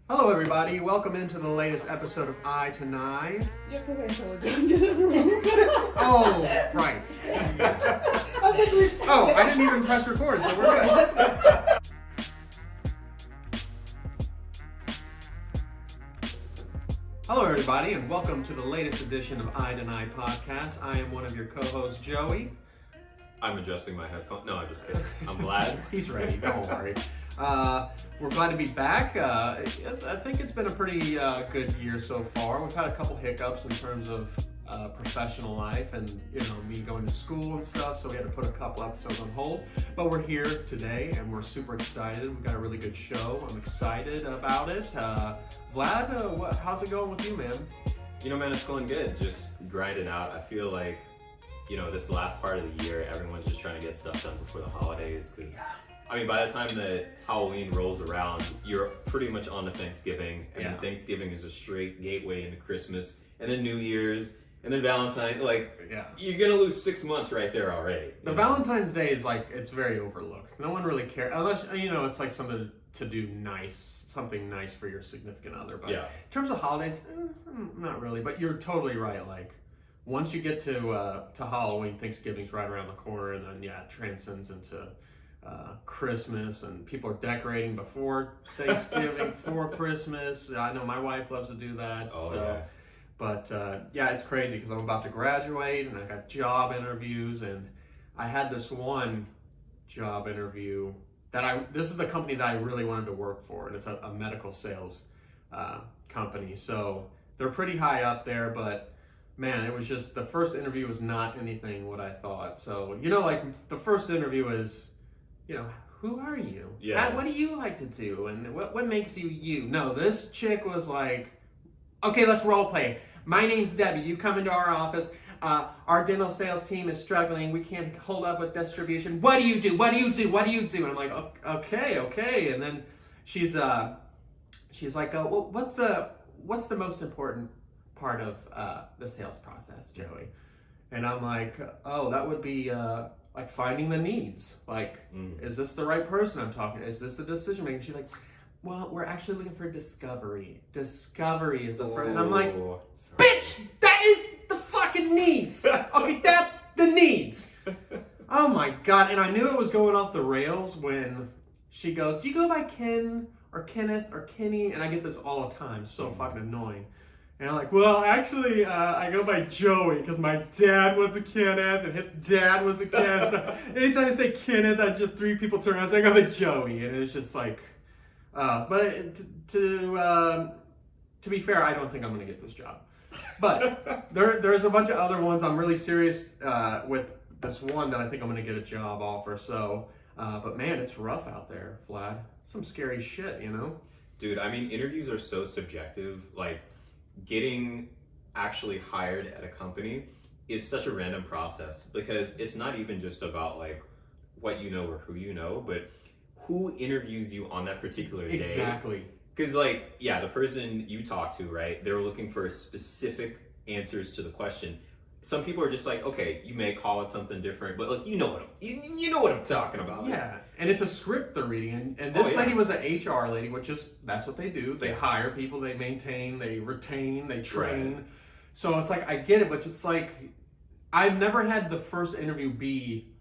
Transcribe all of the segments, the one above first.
Hello, everybody. Welcome into the latest episode of I to Nigh. You have to wait until we're done to the room. Oh, right. I think we said Oh, that. I didn't even press record, so we're good. Hello, everybody, and welcome to the latest edition of I to Nigh podcast. I am one of your co-hosts, Joey. I'm adjusting my headphones. No, I'm just kidding. I'm glad. He's ready. Don't worry. We're glad to be back. I think it's been a pretty good year so far. We've had a couple hiccups in terms of professional life and, me going to school and stuff, so we had to put a couple episodes on hold. But we're here today, and we're super excited. We've got a really good show. I'm excited about it. Vlad, how's it going with you, man? Man, it's going good. Just grinding out. I feel like, this last part of the year, everyone's just trying to get stuff done before the holidays. Because, by the time that Halloween rolls around, you're pretty much on to Thanksgiving. And then Thanksgiving is a straight gateway into Christmas. And then New Year's. And then Valentine's. You're going to lose 6 months right there already. Valentine's Day is it's very overlooked. No one really cares. Unless, it's like something to do nice. Something nice for your significant other. But in terms of holidays, not really. But you're totally right. Once you get to Halloween, Thanksgiving's right around the corner, and then it transcends into Christmas, and people are decorating before Thanksgiving, for Christmas. I know my wife loves to do that. But it's crazy because I'm about to graduate, and I got job interviews, and I had this one job interview this is the company that I really wanted to work for, and it's a medical sales company. So they're pretty high up there, but man, it was just, the first interview was not anything what I thought. So, the first interview is, who are you? Yeah. What do you like to do? And what makes you you? No, this chick was like, okay, let's role play. My name's Debbie. You come into our office. Our dental sales team is struggling. We can't hold up with distribution. What do you do? What do you do? What do you do? And I'm like, okay. And then she's like, well, what's the most important part of the sales process, Joey? And I'm like, that would be finding the needs. Is this the right person I'm talking to? Is this the decision maker? She's like, well, we're actually looking for discovery. Discovery is the first. And I'm like, bitch, that is the fucking needs. Okay, that's the needs. Oh my God. And I knew it was going off the rails when she goes, do you go by Ken or Kenneth or Kenny? And I get this all the time. So fucking annoying. And I'm like, well, actually, I go by Joey because my dad was a Kenneth and his dad was a Ken. So anytime I say Kenneth, just three people turn around and say, I go by Joey. And it's just like, but to be fair, I don't think I'm going to get this job. But there's a bunch of other ones. I'm really serious with this one that I think I'm going to get a job offer. So, but man, it's rough out there, Vlad. Some scary shit, Dude, interviews are so subjective. Getting actually hired at a company is such a random process because it's not even just about what you know or who you know, but who interviews you on that particular day. Exactly. Because the person you talk to, right, they're looking for specific answers to the question. Some people are just like, okay, you may call it something different, but you know what I'm talking about. Yeah, and it's a script they're reading, and this lady was an HR lady, which is, that's what they do. They hire people, they maintain, they retain, they train. Right. So it's I get it, but it's I've never had the first interview be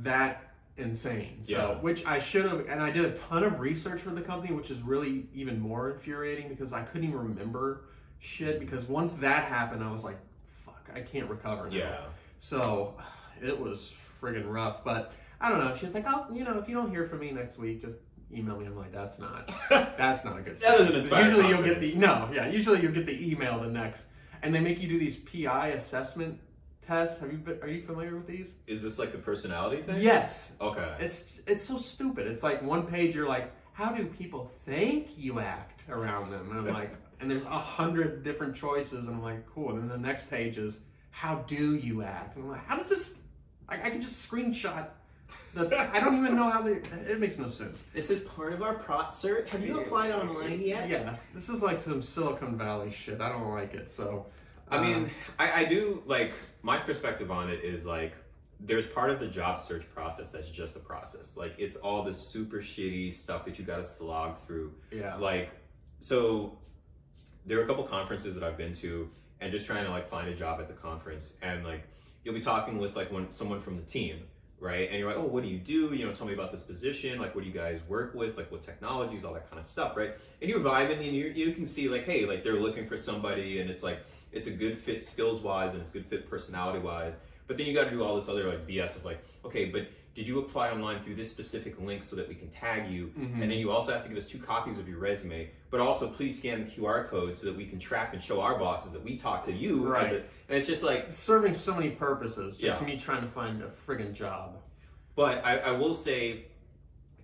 that insane. So, which I should have, and I did a ton of research for the company, which is really even more infuriating because I couldn't even remember shit, because once that happened, I was like, I can't recover now. Yeah. So it was friggin' rough, but I don't know. She's like, if you don't hear from me next week, just email me. I'm like, that's not a good That doesn't inspire usually confidence. Usually you'll get the email the next, and they make you do these PI assessment tests. Are you familiar with these? Is this the personality thing? Yes. Okay. It's so stupid. It's one page, you're like, how do people think you act around them? And I'm like, and there's 100 different choices, and I'm like, cool. And then the next page is, how do you act? And I'm like, how does this, I can just screenshot I don't even know how it makes no sense. This is part of our sir, have you applied online yet? Yeah, this is some Silicon Valley shit. I don't like it, so. I do, my perspective on it is there's part of the job search process that's just a process. It's all the super shitty stuff that you gotta slog through. Yeah. so there are a couple conferences that I've been to, and just trying to like find a job at the conference, and like you'll be talking with like someone from the team, right? And you're like, oh, what do you do? You know, tell me about this position. Like, what do you guys work with? Like, what technologies, all that kind of stuff, right? And you're vibing, and you can see like, hey, like they're looking for somebody, and it's like it's a good fit skills wise, and it's a good fit personality wise. But then you got to do all this other like BS of like, okay, but did you apply online through this specific link so that we can tag you? Mm-hmm. And then you also have to give us 2 copies of your resume, but also please scan the QR code so that we can track and show our bosses that we talked to you. Right. And it's just like It's serving so many purposes. Just Yeah. me trying to find a friggin' job. But I will say,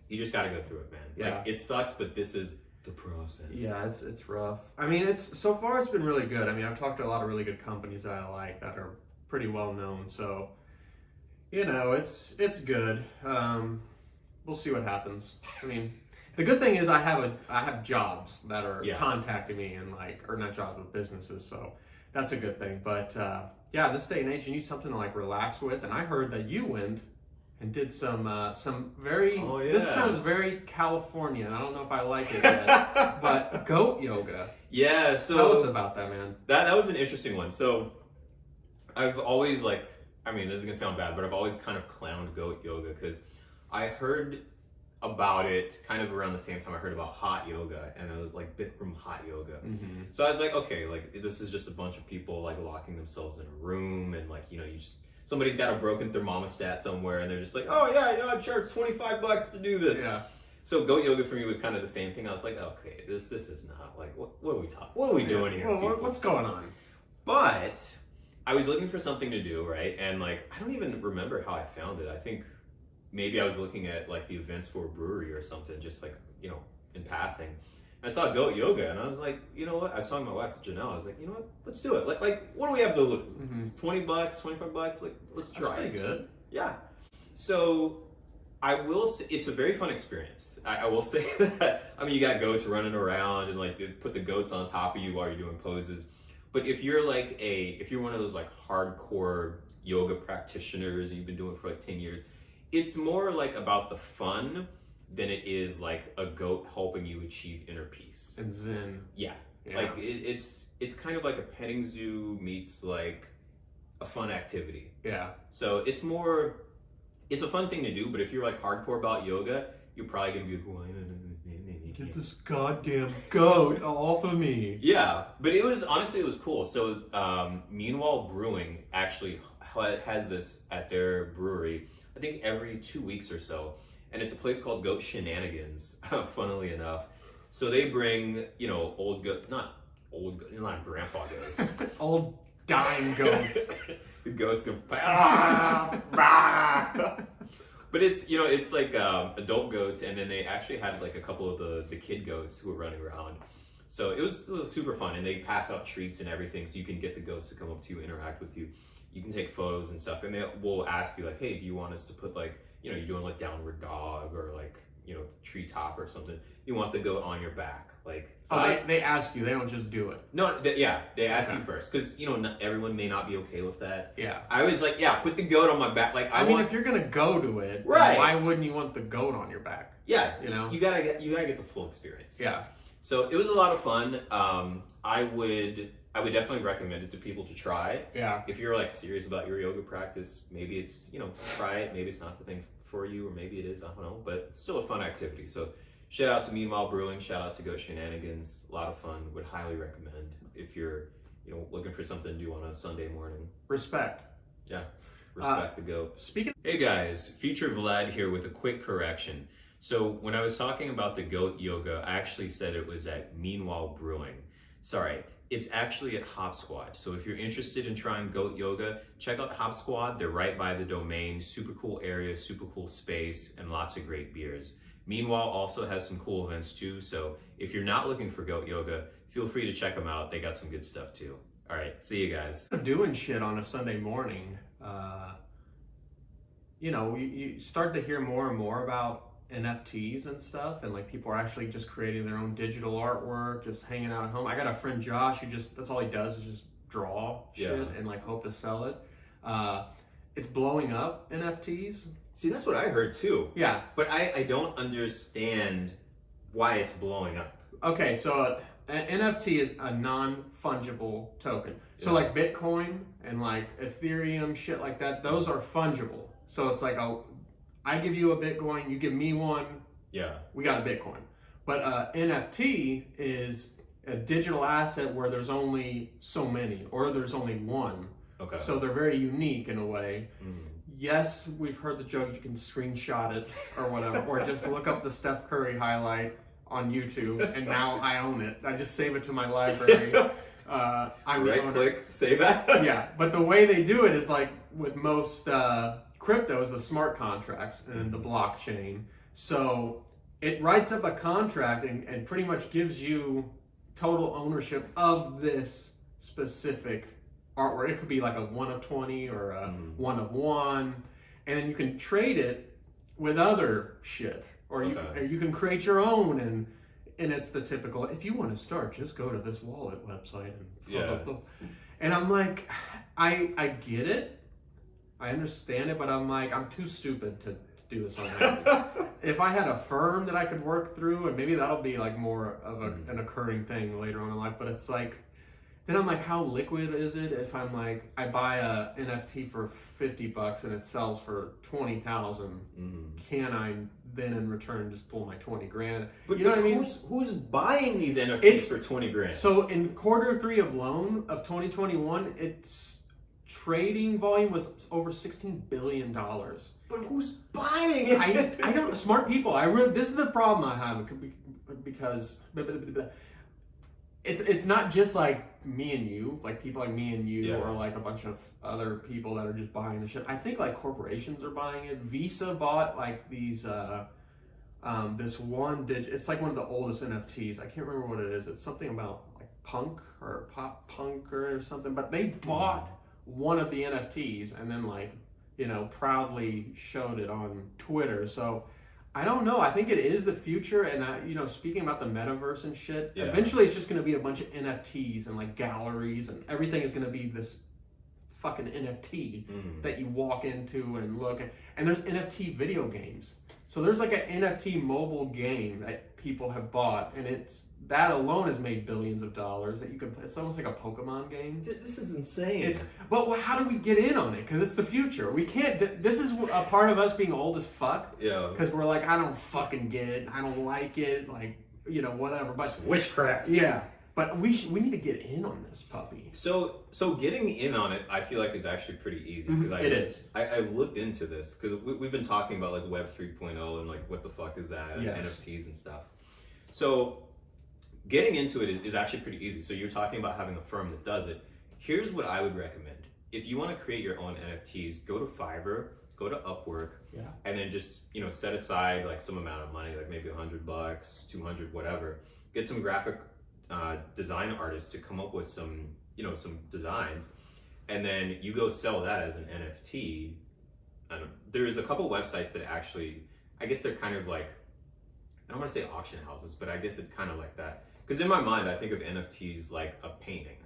you just got to go through it, man. Yeah. Like, it sucks, but this is the process. Yeah, it's rough. I mean, so far it's been really good. I mean, I've talked to a lot of really good companies that I like that are pretty well known. So, you know, it's good. We'll see what happens. I mean, the good thing is I have jobs that are Yeah. contacting me and like, or not jobs, but businesses. So that's a good thing. But yeah, this day and age, you need something to like relax with. And I heard that you went and did some very. Oh, yeah. This sounds very Californian. I don't know if I like it yet, but goat yoga. Yeah. So Tell us about that, man. that was an interesting one. So I've always like, I mean, this is gonna sound bad, but I've always kind of clowned goat yoga because I heard about it kind of around the same time I heard about hot yoga, and it was like Bikram hot yoga. Mm-hmm. So I was like, okay, like this is just a bunch of people like locking themselves in a room, and like, you know, somebody's got a broken thermostat somewhere, and they're just like, oh yeah, you know, I charge $25 to do this. Yeah. So goat yoga for me was kind of the same thing. I was like, okay, this is not like what are we talking? What are we doing here? Well, people? what's going on? But I was looking for something to do, right? And like, I don't even remember how I found it. I think maybe I was looking at like the events for a brewery or something, just like, you know, in passing. And I saw goat yoga, and I was like, you know what? I saw my wife Janelle. I was like, you know what? Let's do it. Like what do we have to lose? Mhm. It's $20, $25. Like, let's try. That's pretty good. Yeah. So I will say it's a very fun experience. I will say that. I mean, you got goats running around, and like they put the goats on top of you while you're doing poses. But if you're one of those like hardcore yoga practitioners and you've been doing it for like 10 years, it's more like about the fun than it is like a goat helping you achieve inner peace. And zen. Yeah. Yeah. Like it's kind of like a petting zoo meets like a fun activity. Yeah. So it's a fun thing to do, but if you're like hardcore about yoga, you're probably gonna be like, well, Get this goddamn goat off of me. yeah, but it was cool. So Meanwhile Brewing actually has this at their brewery, I think every 2 weeks or so, and it's a place called Goat Shenanigans, funnily enough. So they bring, you know, not grandpa goats. Old dying goats. The goats go, but it's, you know, it's like adult goats, and then they actually had like a couple of the kid goats who were running around. So it was super fun, and they pass out treats and everything, so you can get the goats to come up to you, interact with you. You can take photos and stuff, and they will ask you like, hey, do you want us to put like, you know, you're doing like downward dog or like, you know, treetop or something. You want the goat on your back, like. So they ask you. They don't just do it. No, they ask Okay. you first, because, you know, not everyone may not be okay with that. Yeah. I was like, yeah, put the goat on my back. Like, I mean, if you're gonna go to it, then Right. why wouldn't you want the goat on your back? yeah, You know? you gotta get the full experience. Yeah. So it was a lot of fun. I would definitely recommend it to people to try. Yeah. If you're like serious about your yoga practice, maybe it's, you know, try it. Maybe it's not the thing for you, or maybe it is. I don't know, but it's still a fun activity. So shout out to Meanwhile Brewing. Shout out to Goat Shenanigans. A lot of fun. Would highly recommend if you're, you know, looking for something to do on a Sunday morning. Respect. Yeah. Respect the goat. Speaking. Hey guys, Future Vlad here with a quick correction. So when I was talking about the goat yoga, I actually said it was at Meanwhile Brewing. Sorry, it's actually at Hop Squad. So if you're interested in trying goat yoga, check out Hop Squad. They're right by the domain. Super cool area, super cool space, and lots of great beers. Meanwhile also has some cool events too. So if you're not looking for goat yoga, feel free to check them out. They got some good stuff too. All right, see you guys. Doing shit on a Sunday morning. You know, you start to hear more and more about NFTs and stuff, and like people are actually just creating their own digital artwork, just hanging out at home. I got a friend Josh who that's all he does is just draw shit Yeah. and like hope to sell it. It's blowing up, NFTs. See, that's what I heard too. Yeah. But I don't understand why it's blowing up. Okay, so an NFT is a non-fungible token. So like Bitcoin and like Ethereum, shit like that, those are fungible. So it's like I give you a Bitcoin, you give me one, we got a Bitcoin. But NFT is a digital asset where there's only so many, or there's only one. Okay. So they're very unique in a way. Yes, we've heard the joke you can screenshot it or whatever, or just look up the Steph Curry highlight on YouTube, and now I own it. I just save it to my library. Click, save as. Yeah, but the way they do it is like with most cryptos, the smart contracts and the blockchain. So it writes up a contract and pretty much gives you total ownership of this specific artwork. It could be like a 1 of 20 or a 1 of 1, and then you can trade it with other shit, or you can create your own, and it's the typical, if you want to start, just go to this wallet website and blah, blah, blah. And I'm like, I get it, I understand it, but I'm like, I'm too stupid to do this on that. If I had a firm that I could work through, and maybe that'll be like more of an occurring thing later on in life, but it's like, then I'm like, how liquid is it if I'm like, I buy a NFT for $50 and it sells for 20,000? Can I then in return just pull my 20 grand? But you know what I mean? Who's buying these NFTs for 20 grand? So in Q3 of 2021, its trading volume was over $16 billion. But who's buying it? I don't, smart people. This is the problem I have, because it's not just like me and you, like people like me and you, or like a bunch of other people that are just buying the shit. I think like corporations are buying it. Visa bought like these this one it's like one of the oldest NFTs. I can't remember what it is. It's something about like punk or pop punk or something, but they bought one of the NFTs and then like, you know, proudly showed it on Twitter. So I don't know. I think it is the future, and you know, speaking about the metaverse and shit, eventually it's just going to be a bunch of NFTs and like galleries, and everything is going to be this fucking NFT that you walk into and look at. And there's NFT video games. So there's like an NFT mobile game that people have bought, and that alone has made billions of dollars that you can play. It's almost like a Pokemon game. This is insane. But how do we get in on it? Because it's the future. We can't. This is a part of us being old as fuck. Yeah. Because we're like, I don't fucking get it. I don't like it. Like, you know, whatever. But it's witchcraft. Yeah. But we need to get in on this puppy. So getting in on it, I feel like is actually pretty easy. It is. I looked into this because we've been talking about like Web 3.0 and like what the fuck is that, and NFTs and stuff. So getting into it is actually pretty easy. So you're talking about having a firm that does it. Here's what I would recommend. If you want to create your own NFTs, go to Fiverr, go to Upwork, and then just, you know, set aside like some amount of money, like maybe $100, $200, whatever. Get some graphic design artists to come up with some, you know, some designs, and then you go sell that as an NFT. And there's a couple websites that actually, I guess they're kind of like, I don't want to say auction houses, but I guess it's kind of like that. Because in my mind, I think of NFTs like a painting,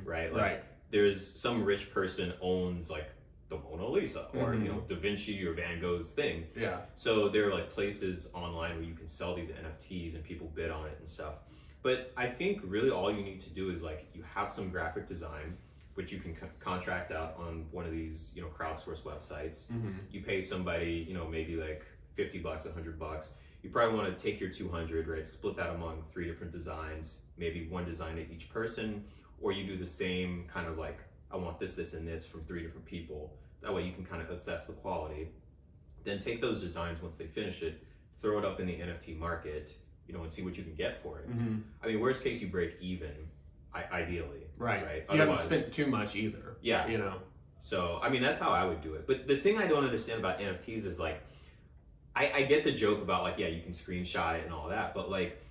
right? Like there's some rich person owns like the Mona Lisa or, you know, Da Vinci or Van Gogh's thing. Yeah. So there are like places online where you can sell these NFTs and people bid on it and stuff. But I think really all you need to do is like, you have some graphic design, which you can contract out on one of these, you know, crowdsourced websites. You pay somebody, you know, maybe like $50, $100. You probably want to take your 200, right? Split that among 3 different designs, maybe one design to each person, or you do the same kind of like, I want this, this, and this from 3 different people. That way you can kind of assess the quality. Then take those designs once they finish it, throw it up in the NFT market, you know, and see what you can get for it. I mean, worst case, you break even, ideally. Right. You haven't spent too much either. Yeah. You know. So, I mean, that's how I would do it. But the thing I don't understand about NFTs is like, I get the joke about like, yeah, you can screenshot it and all that, but like,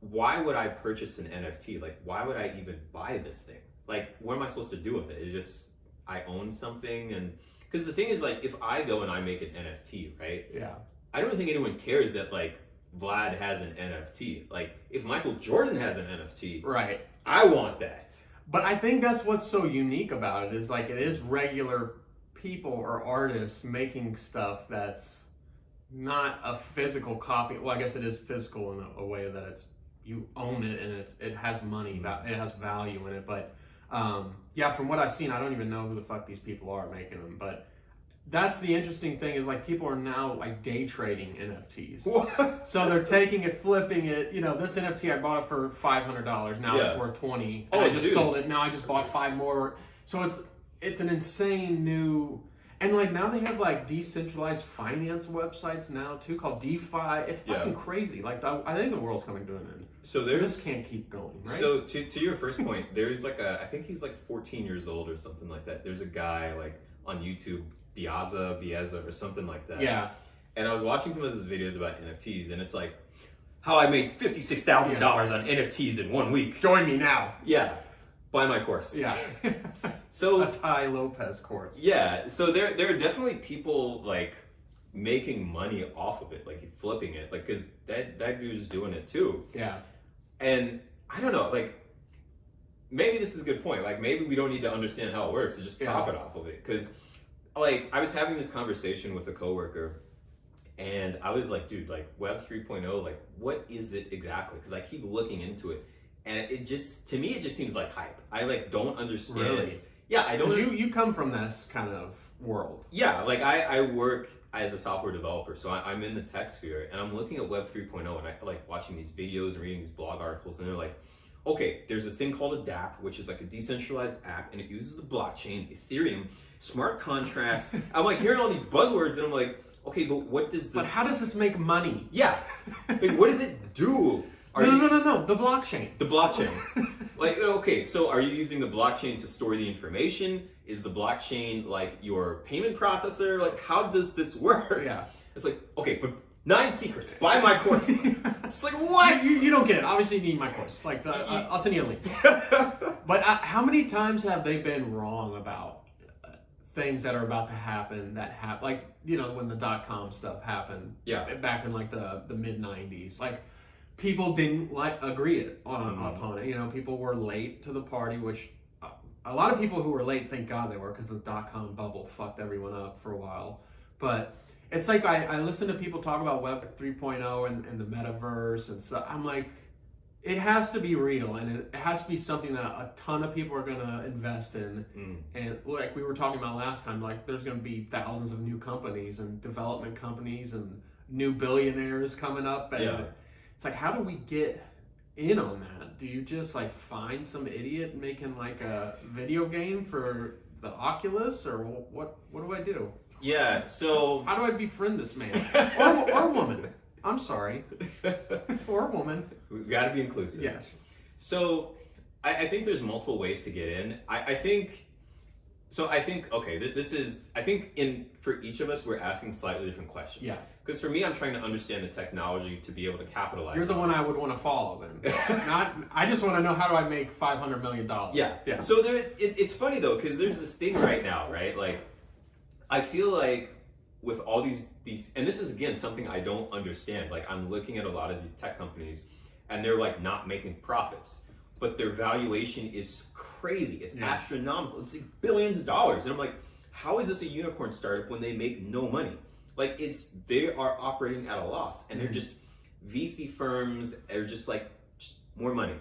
why would I purchase an NFT? Like, why would I even buy this thing? Like, what am I supposed to do with it? It's just, I own something, and because the thing is like, if I go and I make an NFT, right? Yeah. I don't think anyone cares that like Vlad has an NFT. Like, if Michael Jordan has an NFT, right? I want that. But I think that's what's so unique about it is like, it is regular people or artists making stuff that's not a physical copy. Well, I guess it is physical in a way that it's you own it and it has money, it has value in it. But yeah, from what I've seen, I don't even know who the fuck these people are making them. But that's the interesting thing is like people are now like day trading NFTs. What? So they're taking it, flipping it. This NFT I bought it for $500. Now it's worth $20. Oh, I just dude. sold it. Now I just bought 5 more. So it's an insane new. And like now they have like decentralized finance websites now too called DeFi. It's fucking crazy. Like I think the world's coming to an end. So This can't keep going, right? So to your first point, there's like I think he's like 14 years old or something like that. There's a guy like on YouTube, Bieza or something like that. Yeah. And I was watching some of his videos about NFTs, and it's like how I made $56,000 on NFTs in 1 week. Join me now. Yeah, buy my course. Yeah. So a Ty Lopez course. yeah, so there are definitely people like making money off of it, like flipping it, like because that dude's doing it too. Yeah. And I don't know, like maybe this is a good point. Like maybe we don't need to understand how it works to just profit off of it. Because like I was having this conversation with a coworker, and I was like, dude, like Web 3.0, like what is it exactly? Because I keep looking into it, and it just to me it just seems like hype. I like don't understand. Really? Yeah, I don't. You come from this kind of world. Yeah, like I work as a software developer, so I'm in the tech sphere, and I'm looking at Web 3.0, and I like watching these videos and reading these blog articles, and they're like, okay, there's this thing called a dApp, which is like a decentralized app, and it uses the blockchain, Ethereum, smart contracts. I'm like hearing all these buzzwords, and I'm like, okay, but what does this? But how does this make money? Yeah, like what does it do? No, the blockchain. The blockchain. Like, okay, so are you using the blockchain to store the information? Is the blockchain like your payment processor? Like, how does this work? Yeah. It's like, okay, but 9 secrets, buy my course. It's like, what? You don't get it. Obviously, you need my course. Like, I'll send you a link. But how many times have they been wrong about things that are about to happen that happen? Like, when the .com stuff happened. Yeah. Back in like the mid 90s. Like, people didn't agree upon it. People were late to the party, which a lot of people who were late, thank God they were, because the .com bubble fucked everyone up for a while. But it's like I listen to people talk about Web 3.0 and the metaverse and stuff. I'm like, it has to be real, and it has to be something that a ton of people are going to invest in. And like we were talking about last time, like there's going to be thousands of new companies and development companies and new billionaires coming up. And it's like, how do we get in on that? Do you just like find some idiot making like a video game for the Oculus, or what do I do? Yeah, so How do I befriend this man? or woman. I'm sorry. Or woman. we've got to be inclusive. Yes. So I think there's multiple ways to get in. I think okay, this is for each of us we're asking slightly different questions. Yeah. Because for me, I'm trying to understand the technology to be able to capitalize. You're the one I would want to follow then. I just want to know, how do I make $500 million? Yeah. So it's funny though, because there's this thing right now, right? Like, I feel like with all these, and this is again something I don't understand. Like, I'm looking at a lot of these tech companies, and they're like not making profits, but their valuation is crazy. It's astronomical. It's like billions of dollars, and I'm like, how is this a unicorn startup when they make no money? Like, they are operating at a loss, and they're just VC firms are just like, just more money.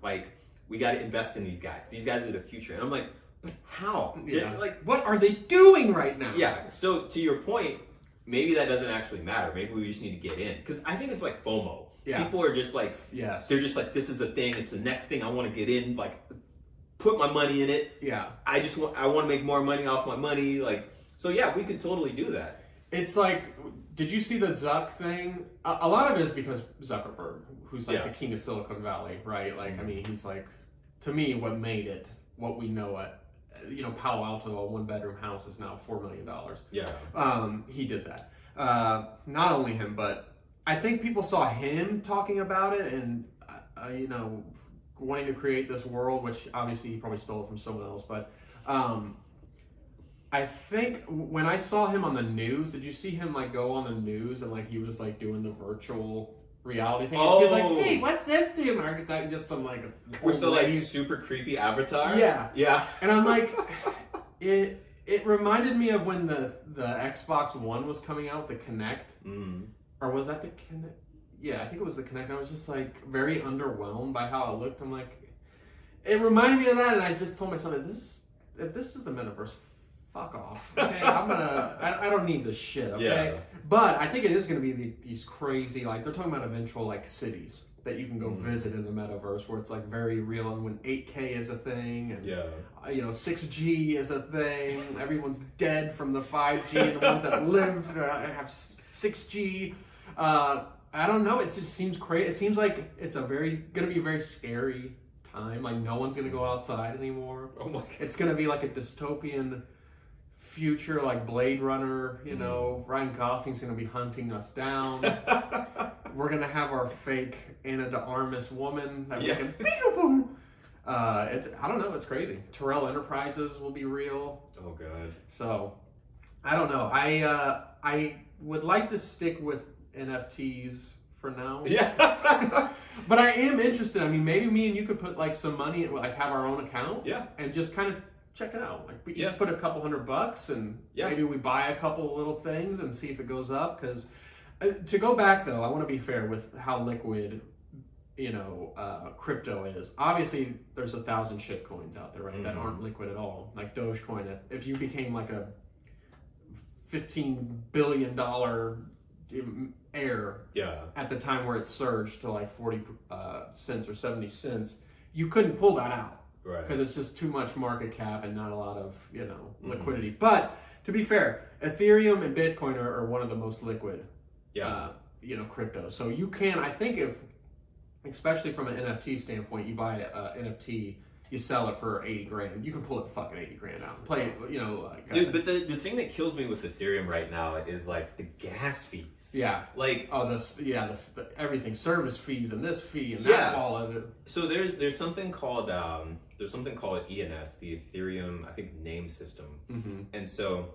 Like, we got to invest in these guys. These guys are the future. And I'm like, but how? Yeah. Like, what are they doing right now? yeah. So to your point, maybe that doesn't actually matter. Maybe we just need to get in, because I think it's like FOMO. Yeah. People are just like, Yes. they're just like, this is the thing. It's the next thing I want to get in. Like, put my money in it. Yeah. I want to make more money off my money. Like, so yeah, we could totally do that. It's like, did you see the Zuck thing? A lot of it is because Zuckerberg, who's like the king of Silicon Valley, right? Like, I mean, he's like, to me, what made it, what we know it. Palo Alto, a 1-bedroom house is now $4 million. Yeah. He did that. Not only him, but I think people saw him talking about it and, wanting to create this world, which obviously he probably stole it from someone else, but I think when I saw him on the news, did you see him like go on the news and like he was like doing the virtual reality thing? And she was like, "Hey, what's this to you, Mark?" Is that just some like with the lady? like super creepy avatar? Yeah. Yeah. And I'm like, it reminded me of when the Xbox One was coming out, the Kinect, or was that the Kinect? yeah, I think it was the Connect. I was just like very underwhelmed by how it looked. I'm like, it reminded me of that, and I just told myself, if this is the metaverse, fuck off. Okay, I don't need this shit. Okay, Yeah. but I think it is gonna be these crazy, like they're talking about eventual like cities that you can go visit in the metaverse, where it's like very real, and when 8K is a thing, and Yeah. 6G is a thing. Everyone's dead from the 5G, and the ones that lived have 6G. I don't know. It just seems crazy. It seems like it's gonna be a very scary time. Like no one's gonna go outside anymore. Oh my god. It's gonna be like a dystopian future, like Blade Runner. Ryan Gosling's gonna be hunting us down. We're gonna have our fake Ana de Armas woman that we can. I don't know. It's crazy. Terrell Enterprises will be real. Oh god. So, I don't know. I would like to stick with NFTs for now. Yeah. But I am interested. I mean, maybe me and you could put like some money, like have our own account. Yeah. And just kind of check it out. Like we each Yeah. put a couple $100 and Yeah. maybe we buy a couple little things and see if it goes up. Because to go back though, I want to be fair with how liquid crypto is. Obviously, there's 1,000 shit coins out there, right, that aren't liquid at all. Like Dogecoin, if you became like a $15 billion heir Yeah. at the time where it surged to like 40 cents or 70 cents, you couldn't pull that out Right. because it's just too much market cap and not a lot of liquidity. But to be fair, Ethereum and Bitcoin are one of the most liquid crypto. So you can, I think, especially from an NFT standpoint, you buy an NFT, you sell it for 80 grand. You can pull it for fucking 80 grand out and play it, Dude, but the thing that kills me with Ethereum right now is like the gas fees. yeah. Like, the everything, service fees and this fee and Yeah. that, all of it. so there's something called ENS, the Ethereum, I think, name system. Mm-hmm. And so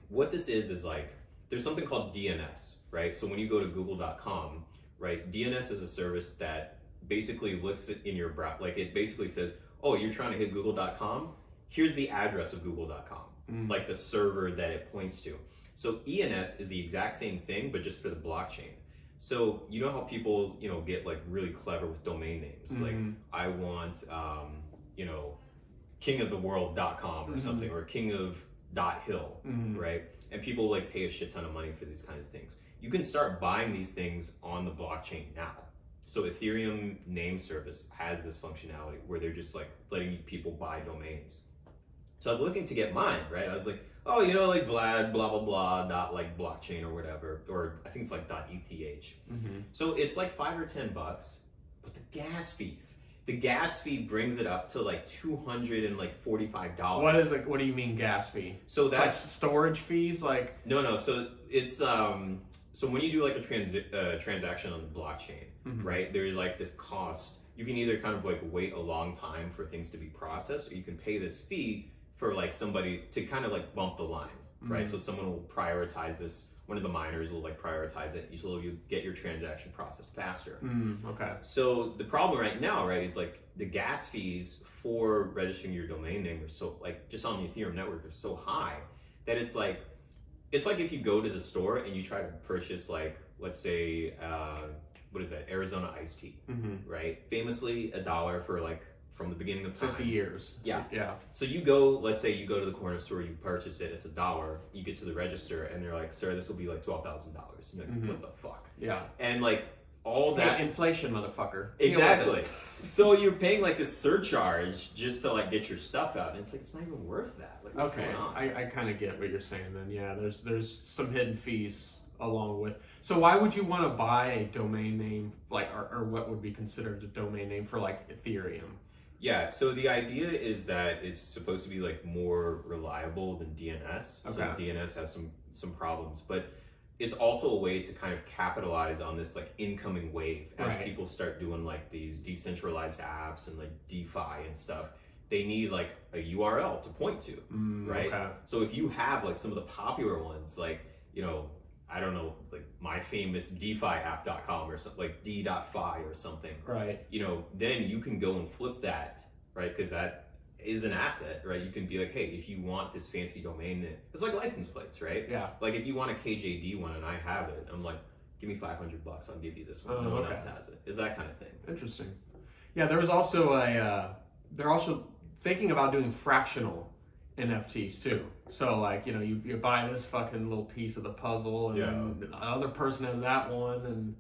what this is like, there's something called DNS, right? So when you go to google.com, right, DNS is a service that basically looks in your browser, like it basically says, oh, you're trying to hit google.com, here's the address of google.com, like the server that it points to. So ENS is the exact same thing, but just for the blockchain. So you know how people, get like really clever with domain names, like I want, kingoftheworld.com or something, or king.of.hill, right? And people like pay a shit ton of money for these kinds of things. You can start buying these things on the blockchain now. So Ethereum name service has this functionality where they're just like letting people buy domains. So I was looking to get mine, right? I was like, oh, like Vlad, blah, blah, blah, dot like blockchain or whatever, or I think it's like .eth. So it's like $5 or $10, but the gas fee brings it up to like $245. What is it? What do you mean gas fee? So Like that's storage fees, like no. So it's so when you do like a transaction on the blockchain, right? There's like this cost. You can either kind of like wait a long time for things to be processed, or you can pay this fee for like somebody to kind of like bump the line, right? So someone will prioritize this. One of the miners will like prioritize it, so you get your transaction processed faster. Okay. So the problem right now, right, is like the gas fees for registering your domain name are so, like, just on the Ethereum network are so high that it's like if you go to the store and you try to purchase, like, let's say, what is that, Arizona iced tea, right? Famously $1 for like from the beginning of time. 50 years. Yeah. Yeah. So let's say you go to the corner store, you purchase it, it's $1, you get to the register and they're like, sir, this will be like $12,000. You're like, what the fuck? Yeah. And like all that. Hey, inflation, motherfucker. Exactly. So you're paying like this surcharge just to like get your stuff out, and it's like, it's not even worth that. Like, what's Okay, going on? I kind of get what you're saying then. Yeah, there's some hidden fees along with. So why would you want to buy a domain name, like, or what would be considered a domain name for like Ethereum? Yeah, so the idea is that it's supposed to be like more reliable than DNS. So Okay. DNS has some problems, but it's also a way to kind of capitalize on this like incoming wave as Right. people start doing like these decentralized apps and like DeFi and stuff. They need like a URL to point to, right? Okay. So if you have like some of the popular ones, like, I don't know, like myfamousDeFiApp.com or something, like D.fi or something, Right. then you can go and flip that, right? Because that is an asset, right? You can be like, hey, if you want this fancy domain name, it's like license plates, right? Yeah. Like if you want a KJD one and I have it, I'm like, give me $500, I'll give you this one. Oh, No one okay. else has it. It's that kind of thing. Interesting. Yeah, there was also they're also thinking about doing fractional NFTs too. So like, you know, you buy this fucking little piece of the puzzle, and then the other person has that one, and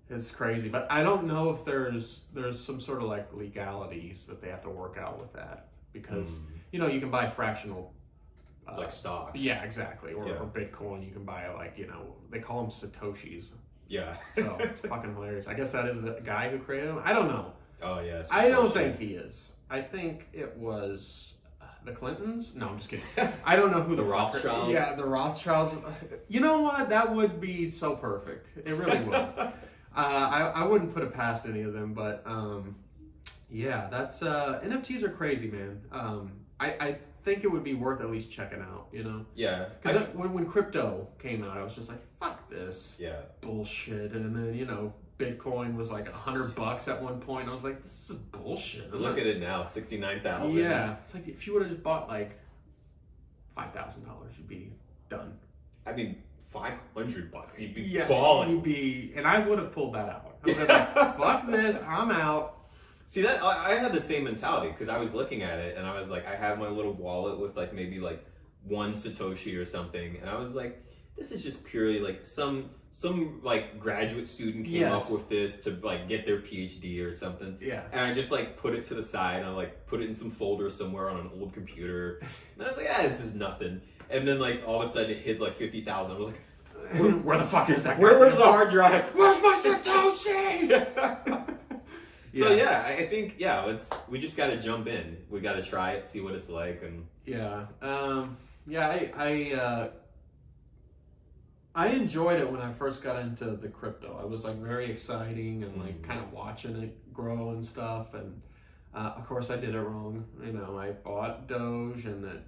it's crazy. But I don't know if there's some sort of like legalities that they have to work out with that, because you know, you can buy fractional Like stock. Yeah, exactly. Or, Yeah. or Bitcoin, you can buy like, you know, they call them Satoshis. Yeah. So it's fucking hilarious. I guess that is the guy who created them. I don't know. Oh yeah. I don't Satoshi. think he is. I think it was the Clintons. No, I'm just kidding. I don't know who The fuck- Rothschilds? Yeah, the Rothschilds. You know what? That would be so perfect. It really would. I wouldn't put it past any of them, but yeah, that's NFTs are crazy, man. I think it would be worth at least checking out. You know. Yeah. Because when crypto came out, I was just like, fuck this Yeah. bullshit. And then, you know, Bitcoin was like $100 at one point. I was like, this is bullshit. Look at it now, 69,000. Yeah. It's like, if you would have just bought like $5,000, you'd be done. I mean, $500. You'd be Yeah. balling. You'd be, and I would have pulled that out. I would have been like, fuck this, I'm out. See that I had the same mentality because I was looking at it and I was like, I had my little wallet with like maybe like one Satoshi or something, and I was like, this is just purely like some like graduate student came Yes. up with this to like get their PhD or something. Yeah. And I just like put it to the side and I like put it in some folder somewhere on an old computer. And I was like, this is nothing. And then like all of a sudden it hit like 50,000. I was like, Where the fuck is that? where's the hard drive? Where's my Satoshi? So yeah, I think we just gotta jump in. We gotta try it, see what it's like, and Yeah. I enjoyed it when I first got into the crypto. I was like very exciting and like kind of watching it grow and stuff. And of course I did it wrong. You know, I bought Doge and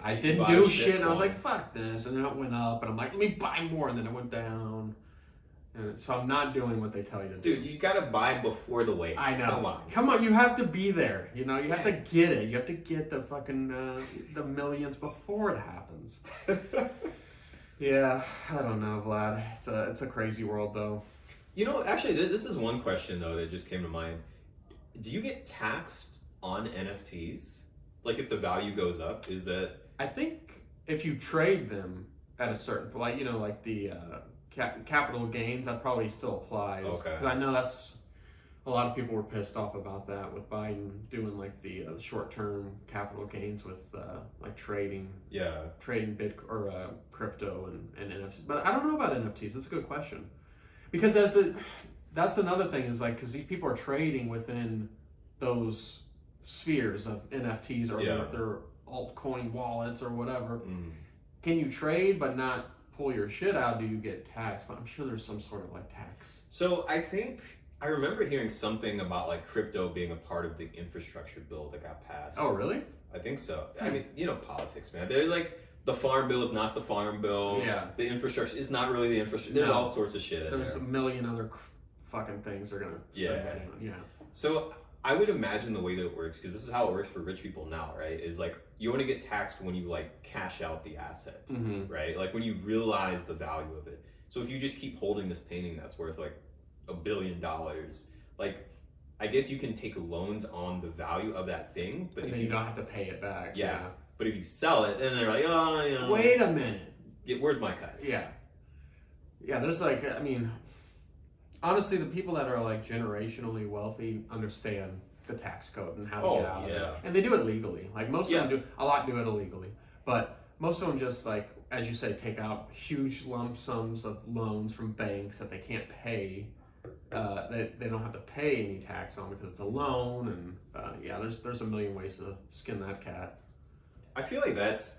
I didn't bought do a shit. And I was shitcoin. like, fuck this. And then it went up and I'm like, let me buy more. And then it went down. And so I'm not doing what they tell you to do. dude, you gotta buy before the wave. I know. Come on. You have to be there. You know, you have to get it. You have to get the fucking the millions before it happens. Yeah, I don't know, Vlad. It's a crazy world, though. You know, actually, this is one question though that just came to mind. Do you get taxed on NFTs? Like, if the value goes up, is that? I think if you trade them at a certain, like, you know, like the capital gains, that probably still applies. Okay. Because I know that's a lot of people were pissed off about that with Biden doing like the short-term capital gains with like trading crypto and NFTs. But I don't know about NFTs. That's a good question, because that's another thing is like, because these people are trading within those spheres of NFTs or their altcoin wallets or whatever. Can you trade but not pull your shit out? Do you get taxed? But I'm sure there's some sort of like tax. So I remember hearing something about like crypto being a part of the infrastructure bill that got passed. Oh, really? I think so. I mean, you know, politics, man. They're like, the farm bill is not the farm bill. Yeah. The infrastructure is not really the infrastructure. There's No. all sorts of shit in There's there. a million other fucking things they're gonna spend money on. Yeah. So I would imagine the way that it works, because this is how it works for rich people now, right? Is like, you only get taxed when you like cash out the asset, right? Like when you realize the value of it. So if you just keep holding this painting that's worth like $1 billion, like, I guess you can take loans on the value of that thing, but And if then you don't have to pay it back. yeah. But if you sell it, then they're like, oh, you know, Wait a minute. where's my cut? Yeah. Yeah, there's like, I mean, honestly, the people that are like generationally wealthy understand the tax code and how to get out of it. And they do it legally. Like most of them do, a lot do it illegally. But most of them just like, as you say, take out huge lump sums of loans from banks that they can't pay. They don't have to pay any tax on because it's a loan. And there's a million ways to skin that cat. I feel like that's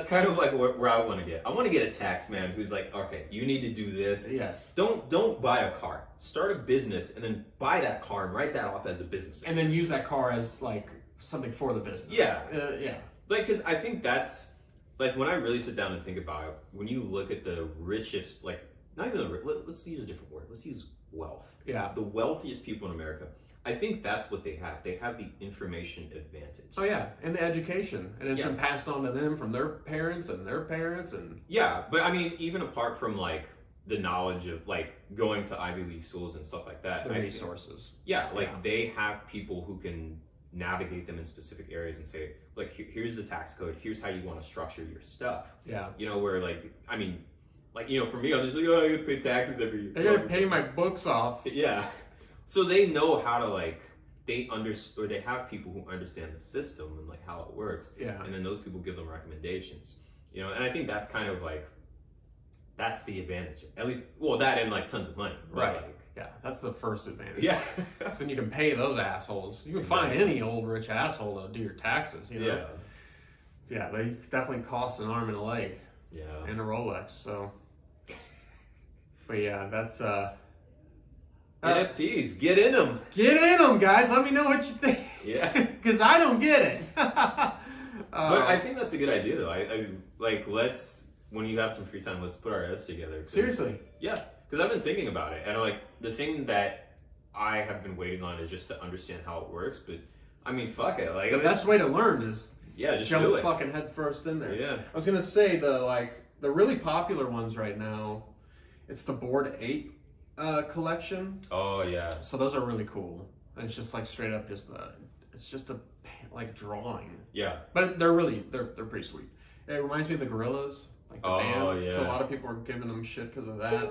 kind of like where I want to get. I want to get a tax man who's like, okay, you need to do this. Yes. Don't buy a car. Start a business and then buy that car and write that off as a business. And then use that car as like something for the business. Yeah. Yeah. Like, because I think that's, like, when I really sit down and think about it, when you look at the richest, like, not even let's use a different word. Let's use wealth. Yeah. The wealthiest people in America, I think that's what they have. They have the information advantage. Oh yeah, and the education, and it's been passed on to them from their parents and their parents, and Yeah, but I mean, even apart from like the knowledge of like going to Ivy League schools and stuff like that. The I resources. Yeah, like Yeah. they have people who can navigate them in specific areas and say, like, here's the tax code, here's how you want to structure your stuff. Yeah. You know, where like, I mean, like, you know, for me, I'm just like, oh, I gotta pay taxes every year. I gotta pay my books off. Yeah. So they know how to like, they have people who understand the system and like how it works. Yeah. And then those people give them recommendations. You know, and I think that's kind of like, that's the advantage. At least, well, that and like tons of money. But, Right. Like, Yeah, that's the first advantage. yeah. 'Cause then you can pay those assholes. You can find any old rich asshole to do your taxes, you know? Yeah. Yeah, they definitely cost an arm and a leg Yeah. and a Rolex, so. But yeah, that's, NFTs, get in them. get in them, guys. Let me know what you think. Yeah. Because I don't get it. But I think that's a good idea, though. I like, let's, when you have some free time, let's put our heads together. Seriously. Yeah. Because I've been thinking about it. And like, the thing that I have been waiting on is just to understand how it works. But I mean, fuck it. Like, The best way to learn is yeah, just jump do it. fucking head first in there. Yeah. I was gonna say the really popular ones right now, it's the Bored Ape collection. Oh, yeah. So those are really cool. And it's just like straight up it's just a like drawing. Yeah. But they're pretty sweet. It reminds me of the Gorillas, like the band. Yeah. So a lot of people are giving them shit because of that.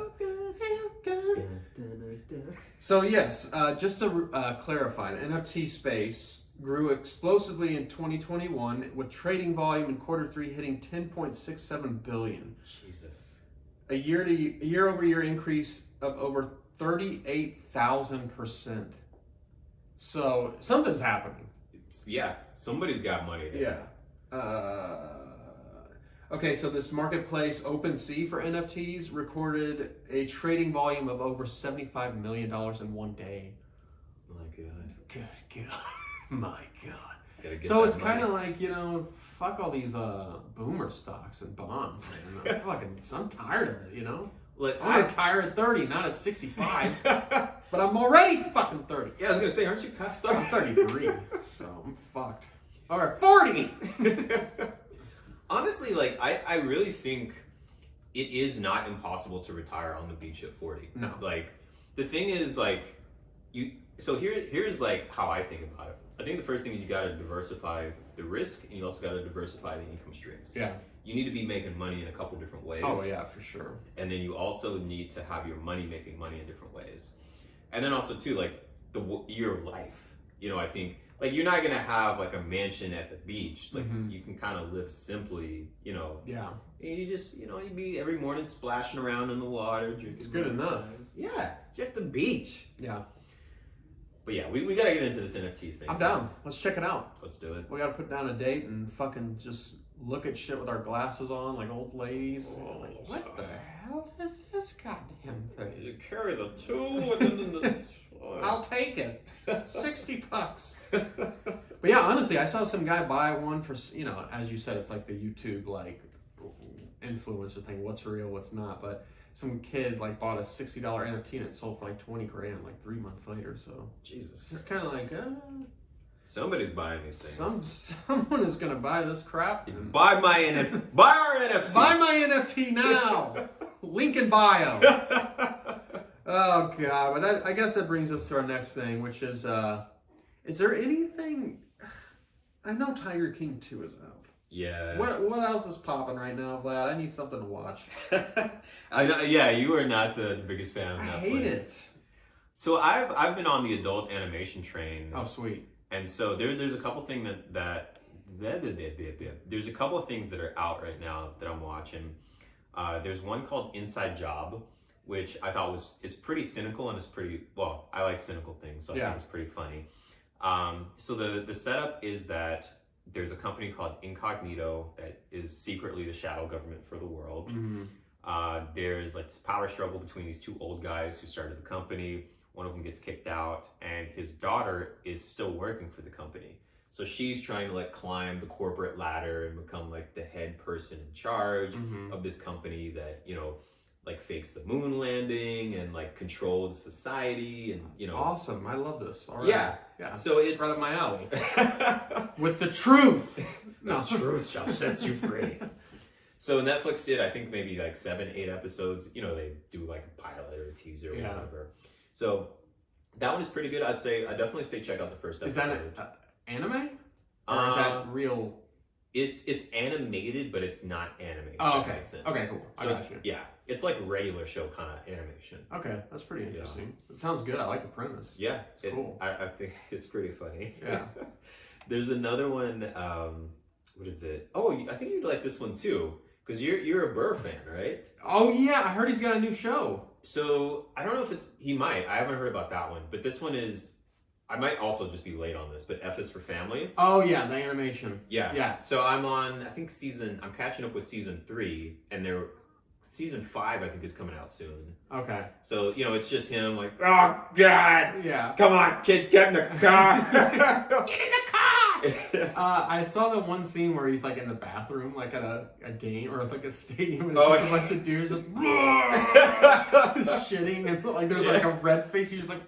So yes, just to clarify, the NFT space grew explosively in 2021 with trading volume in Q3 hitting 10.67 billion. Jesus. A year-over-year increase of over 38,000%. So something's happening. Yeah. Somebody's got money. Yeah. Okay, so this marketplace, OpenSea for NFTs, recorded a trading volume of over $75 million in one day. My God. Good God. My God. Gotta get So that it's kind of money. like, you know, fuck all these boomer stocks and bonds, man. I'm tired of it, you know? Like, I retire at 30, not at 65. But I'm already fucking 30. Yeah, I was gonna say, aren't you past 30? I'm 33, so I'm fucked. All right, 40! Honestly, like, I really think it is not impossible to retire on the beach at 40. No. Like, the thing is, like, here's like how I think about it. I think the first thing is you gotta diversify the risk, and you also gotta diversify the income streams. Yeah. You need to be making money in a couple different ways. Oh, yeah, for sure. And then you also need to have your money making money in different ways. And then also, too, like, your life. You know, I think, like, you're not gonna have, like, a mansion at the beach. Like, you can kind of live simply, you know. Yeah. And you just, you know, you be every morning splashing around in the water, drinking. It's good enough. Yeah, you're at the beach. Yeah. But yeah, we gotta get into this NFTs thing. I'm down. Let's check it out. Let's do it. We gotta put down a date and fucking just look at shit with our glasses on like old ladies. Like, what the hell is this goddamn thing? You carry the two and then I'll take it. $60. But yeah, honestly, I saw some guy buy one for, you know, as you said, it's like the YouTube like influencer thing. What's real, what's not. But some kid like bought a $60 NFT and it sold for like 20 grand like 3 months later. So Jesus. it's just kind of like, Somebody's buying these things. someone is gonna buy this crap. And Buy my NFT. Buy our NFT. buy my NFT now. Link in bio. Oh god, but I guess that brings us to our next thing, which is there anything? I know Tiger King 2 is out. Yeah. What else is popping right now, Vlad? I need something to watch. I know, yeah, you are not the biggest fan of I Netflix. hate it. So I've been on the adult animation train. Oh sweet. And so there's a couple things there's a couple of things that are out right now that I'm watching. There's one called Inside Job, which I thought it's pretty cynical and it's pretty, well, I like cynical things, so I think it's pretty funny. So the setup is that there's a company called Incognito that is secretly the shadow government for the world. There's like this power struggle between these two old guys who started the company. One of them gets kicked out, and his daughter is still working for the company. So she's trying to like climb the corporate ladder and become like the head person in charge of this company that, you know, like fakes the moon landing and like controls society and, you know. Awesome. I love this. All right. Yeah. So it's right up my alley. With the truth. The truth shall set you free. So Netflix did, I think, maybe like 7, 8 episodes. You know, they do like a pilot or a teaser or whatever. So that one is pretty good. I definitely say check out the first episode. Is that anime? Or is that real? It's animated, but it's not animated. Oh, if okay. that makes sense. Okay, cool. I got you. Yeah, it's like regular show kind of animation. Okay, that's pretty interesting. It sounds good. I like the premise. Yeah, it's cool. I think it's pretty funny. Yeah. There's another one. What is it? Oh, I think you'd like this one too, because you're a Burr fan, right? Oh yeah, I heard he's got a new show. So I don't know if he might. I haven't heard about that one, but this one is. I might also just be late on this, but F is for Family. Oh yeah, the animation. Yeah. So I'm on, I think I'm catching up with season 3, and season 5 I think is coming out soon. Okay. So, you know, it's just him like, oh God, yeah, come on kids, get in the car. Get in the car! I saw the one scene where he's like in the bathroom, like at a game or like a stadium, and it's just a bunch of dudes just shitting, and like there's like a red face, he's just like,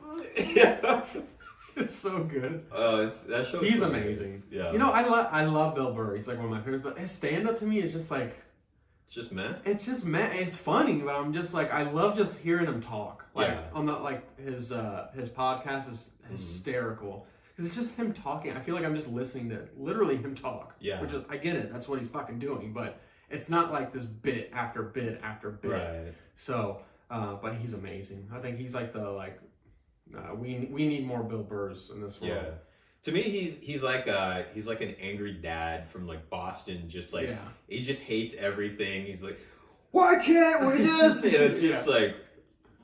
it's so good. That show. He's amazing. Yeah. You know, I love Bill Burr. He's like one of my favorites. But his stand up to me is just like. It's just meh. It's funny, but I'm just like I love just hearing him talk. Like on the his podcast is hysterical because it's just him talking. I feel like I'm just listening to literally him talk. Yeah. Which is, I get it. That's what he's fucking doing. But it's not like this bit after bit after bit. Right. So, but he's amazing. I think he's like we need more Bill Burrs in this world. Yeah. To me, he's like an angry dad from like Boston, just like he just hates everything. He's like, why can't we just? And it's just like,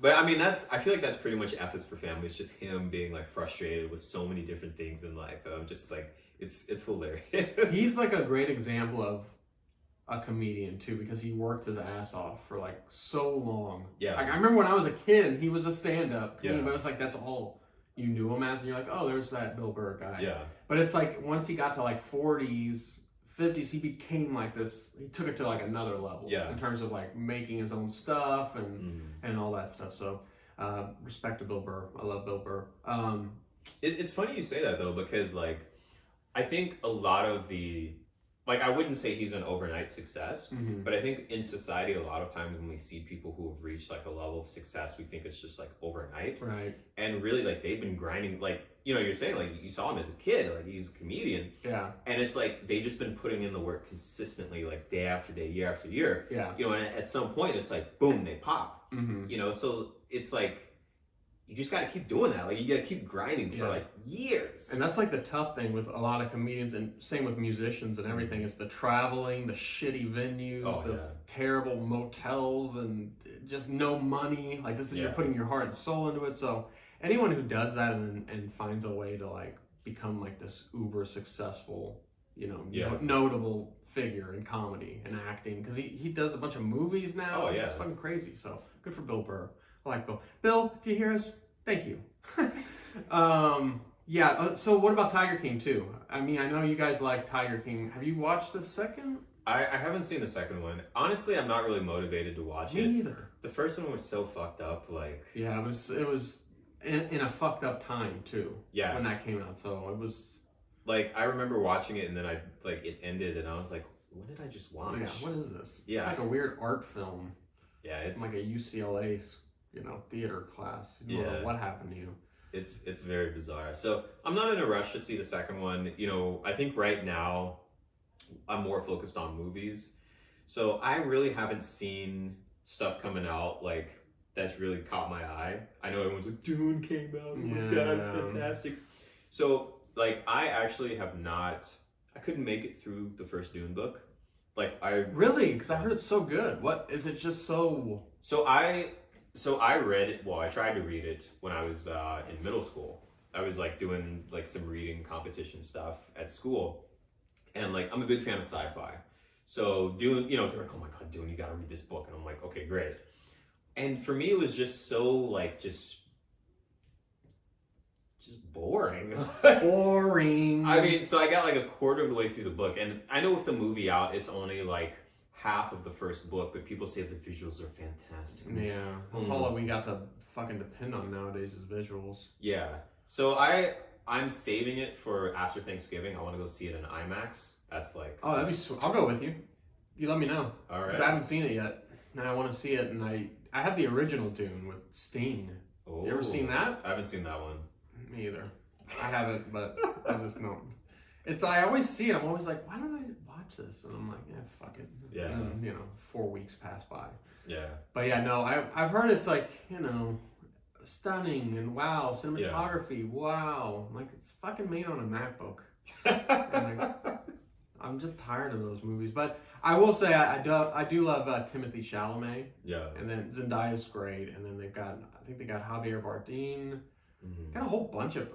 but I mean I feel like that's pretty much F is for Family. It's just him being like frustrated with so many different things in life. I'm just like, it's hilarious. He's like a great example of a comedian too, because he worked his ass off for like so long. Yeah. Like I remember when I was a kid and he was a stand-up comedian, but it's like that's all you knew him as, and you're like, oh, there's that Bill Burr guy. Yeah. But it's like once he got to like 40s, 50s, he became like this. He took it to like another level. Yeah. In terms of like making his own stuff and all that stuff. So respect to Bill Burr. I love Bill Burr. It's funny you say that though, because like I think a lot of I wouldn't say he's an overnight success, but I think in society, a lot of times when we see people who have reached like a level of success, we think it's just like overnight. Right. And really, like they've been grinding, like, you know, you're saying like you saw him as a kid, like he's a comedian. Yeah. And it's like they've just been putting in the work consistently, like day after day, year after year. Yeah. You know, and at some point, it's like boom, they pop. Mm-hmm. You know, so it's like you just got to keep doing that. Like you got to keep grinding for like years. And that's like the tough thing with a lot of comedians, and same with musicians and everything, is the traveling, the shitty venues, terrible motels, and just no money. Like this is you're putting your heart and soul into it. So anyone who does that and finds a way to like become like this uber successful, you know, notable figure in comedy and acting, because he does a bunch of movies now. Oh yeah, it's fucking crazy. So good for Bill Burr. I like Bill. Bill, if you hear us, thank you. So what about Tiger King too? I mean, I know you guys like Tiger King. Have you watched the second? I haven't seen the second one. Honestly, I'm not really motivated to watch it. Me either. The first one was so fucked up, like... Yeah, it was in a fucked up time too. Yeah. When that came out, so it was... Like, I remember watching it and then it ended and I was like, what did I just watch? Yeah, what is this? Yeah. It's like a weird art film. Yeah, it's... like a UCLA, theater class. You don't know what happened to you. It's very bizarre. So I'm not in a rush to see the second one. You know, I think right now I'm more focused on movies. So I really haven't seen stuff coming out like that's really caught my eye. I know everyone's like, Dune came out. Oh my God, it's fantastic. So like I actually have not, I couldn't make it through the first Dune book. Like Really? Because I heard it's so good. What is it just so... So I read it, I tried to read it when I was in middle school. I was like doing like some reading competition stuff at school. And like, I'm a big fan of sci-fi. So Dune, they're like, oh my God, Dune, you gotta read this book. And I'm like, okay, great. And for me, it was just so like, just boring. Boring. I mean, so I got like a quarter of the way through the book. And I know with the movie out, it's only like half of the first book, but people say the visuals are fantastic. Yeah, that's all that we got to fucking depend on nowadays is visuals. Yeah. So I'm saving it for after Thanksgiving. I want to go see it in IMAX. That's like... Oh, that'd be sweet. I'll go with you. you let me know. All right. Because I haven't seen it yet, and I want to see it. And I have the original Dune with Sting. Oh, You ever seen that? I haven't seen that one. Me either. I haven't, but I just know. I always see it. I'm always like, why don't I watch this? And I'm like, yeah, fuck it. Yeah. And, 4 weeks pass by. Yeah. But yeah, no, I've heard it's like, stunning and wow, cinematography, wow. Like, it's fucking made on a MacBook. And I'm just tired of those movies. But I will say, I do love Timothée Chalamet. Yeah. And then Zendaya's great. And then I think they got Javier Bardem. Mm-hmm. Got a whole bunch of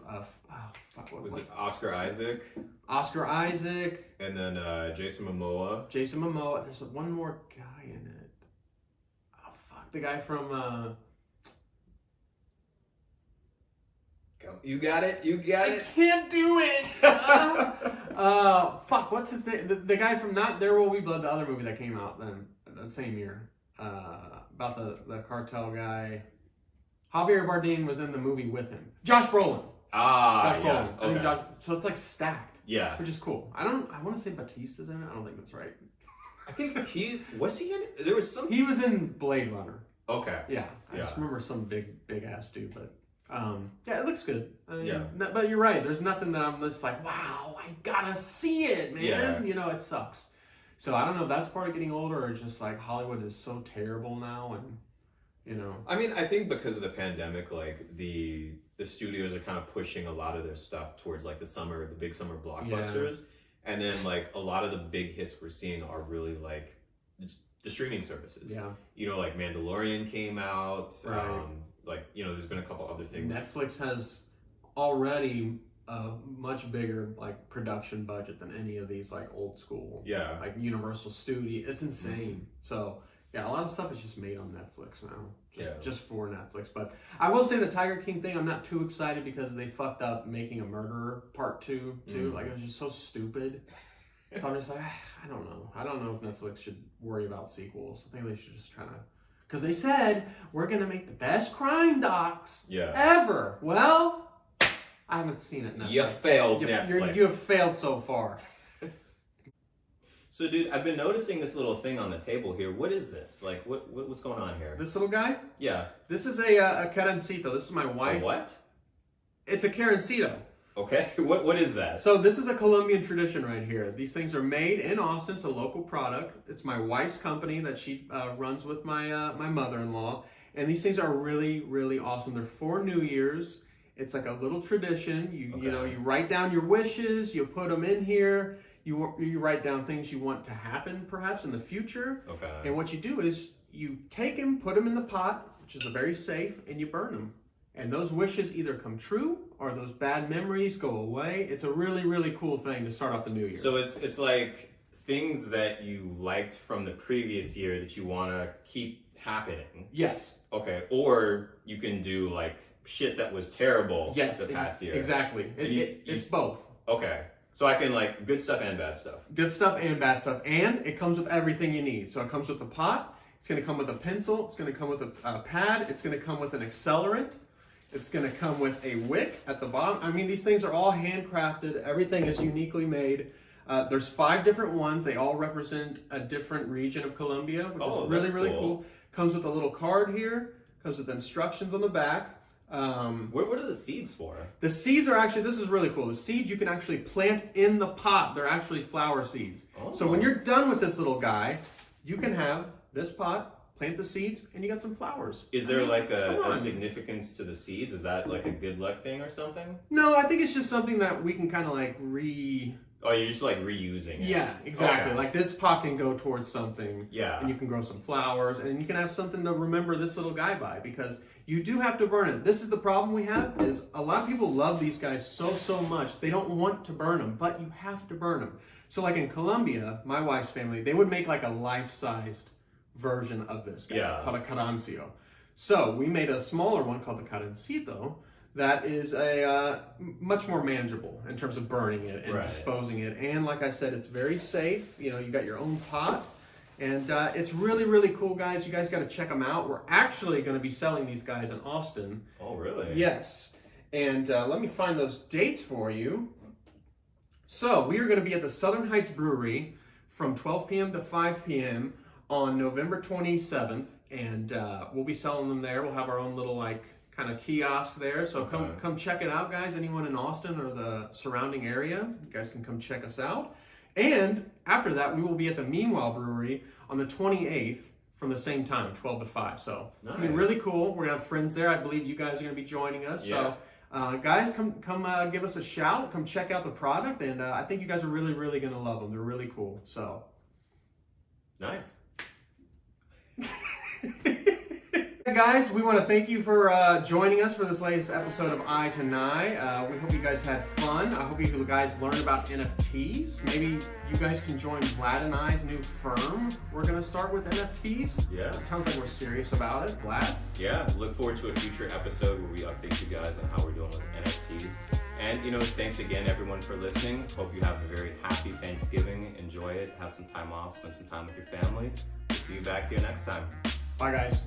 what Was it Oscar Isaac? Oscar Isaac. And then Jason Momoa. Jason Momoa. There's one more guy in it. Oh fuck, the guy from You got it. You got I it. can't do it. Fuck, what's his name? The guy from Not There Will Be Blood, the other movie that came out then that same year. About the cartel guy. Javier Bardem was in the movie with him. Josh Brolin. Josh Brolin. I think Okay. so it's like stacked. Yeah. Which is cool. I want to say Batista's in it. I don't think that's right. I think was he in it? There was some. He was in Blade Runner. Okay. Yeah. I Yeah. just remember some big ass dude, but yeah, it looks good. I mean, Yeah. But you're right. There's nothing that I'm just like, wow, I gotta see it, man. Yeah. It sucks. So I don't know if that's part of getting older or just like Hollywood is so terrible now and I mean, I think because of the pandemic, like the studios are kind of pushing a lot of their stuff towards like the big summer blockbusters, and then like a lot of the big hits we're seeing are really like it's the streaming services. Yeah. Like Mandalorian came out. Right. There's been a couple other things. Netflix has already a much bigger like production budget than any of these like old school like Universal Studio. It's insane. So yeah, a lot of stuff is just made on Netflix now, just for Netflix. But I will say the Tiger King thing, I'm not too excited because they fucked up making a Murderer Part 2 too. Like it was just so stupid. So I'm just like, I don't know. I don't know if Netflix should worry about sequels. I think they should just try to, because they said we're gonna make the best crime docs ever. Well, I haven't seen it. Netflix. You failed, Netflix. You have failed so far. So, dude, I've been noticing this little thing on the table here. What is this? Like, what's going on here? This little guy? Yeah. This is a Carrancito. This is my wife. A what? It's a Carrancito. Okay. What is that? So this is a Colombian tradition right here. These things are made in Austin. It's a local product. It's my wife's company that she runs with my my mother-in-law. And these things are really, really awesome. They're for New Year's. It's like a little tradition. You write down your wishes. You put them in here. You write down things you want to happen, perhaps, in the future. Okay. And what you do is you take them, put them in the pot, which is very safe, and you burn them. And those wishes either come true or those bad memories go away. It's a really, really cool thing to start off the new year. So it's like things that you liked from the previous year that you want to keep happening. Yes. Okay. Or you can do like shit that was terrible the past year. Exactly. It's both. Okay. So I can like good stuff and bad stuff. Good stuff and bad stuff. And it comes with everything you need. So it comes with a pot. It's going to come with a pencil. It's going to come with a pad. It's going to come with an accelerant. It's going to come with a wick at the bottom. I mean, these things are all handcrafted. Everything is uniquely made. There's 5 different ones. They all represent a different region of Colombia, which is really, really cool. Comes with a little card here. Comes with instructions on the back. What are the seeds for? The seeds are actually, this is really cool. The seeds you can actually plant in the pot. They're actually flower seeds. Oh. So when you're done with this little guy, you can have this pot, plant the seeds, and you got some flowers. Is there like a significance to the seeds? Is that like a good luck thing or something? No, I think it's just something that we can kind of like Oh, you're just like reusing it. Yeah, exactly. Okay. Like this pot can go towards something. Yeah. And you can grow some flowers, and you can have something to remember this little guy by, because you do have to burn it. This is the problem we have, is a lot of people love these guys so much. They don't want to burn them, but you have to burn them. So like in Colombia, my wife's family, they would make like a life-sized version of this guy called a Carrancito. So we made a smaller one called the Carrancito that is a much more manageable in terms of burning it and disposing it. And like I said, it's very safe. You got your own pot. And it's really, really cool, guys. You guys got to check them out. We're actually going to be selling these guys in Austin. Oh, really? Yes. And let me find those dates for you. So we are going to be at the Southern Heights Brewery from 12 p.m. to 5 p.m. on November 27th, and we'll be selling them there. We'll have our own little like kind of kiosk there, so come check it out, guys. Anyone in Austin or the surrounding area, you guys can come check us out. And after that, we will be at the Meanwhile Brewery on the 28th from the same time, 12 to 5. So it'll be really cool. We're gonna have friends there. I believe you guys are gonna be joining us. Yeah. So guys, come give us a shout. Come check out the product, and I think you guys are really gonna love them. They're really cool. So Nice. guys, we want to thank you for joining us for this latest episode of Eye to Nigh. We hope you guys had fun. I hope you guys learned about NFTs. Maybe you guys can join Vlad and I's new firm. We're going to start with NFTs. Yeah. It sounds like we're serious about it. Vlad? Yeah, look forward to a future episode where we update you guys on how we're doing with NFTs. And, thanks again, everyone, for listening. Hope you have a very happy Thanksgiving. Enjoy it. Have some time off. Spend some time with your family. We'll see you back here next time. Bye, guys.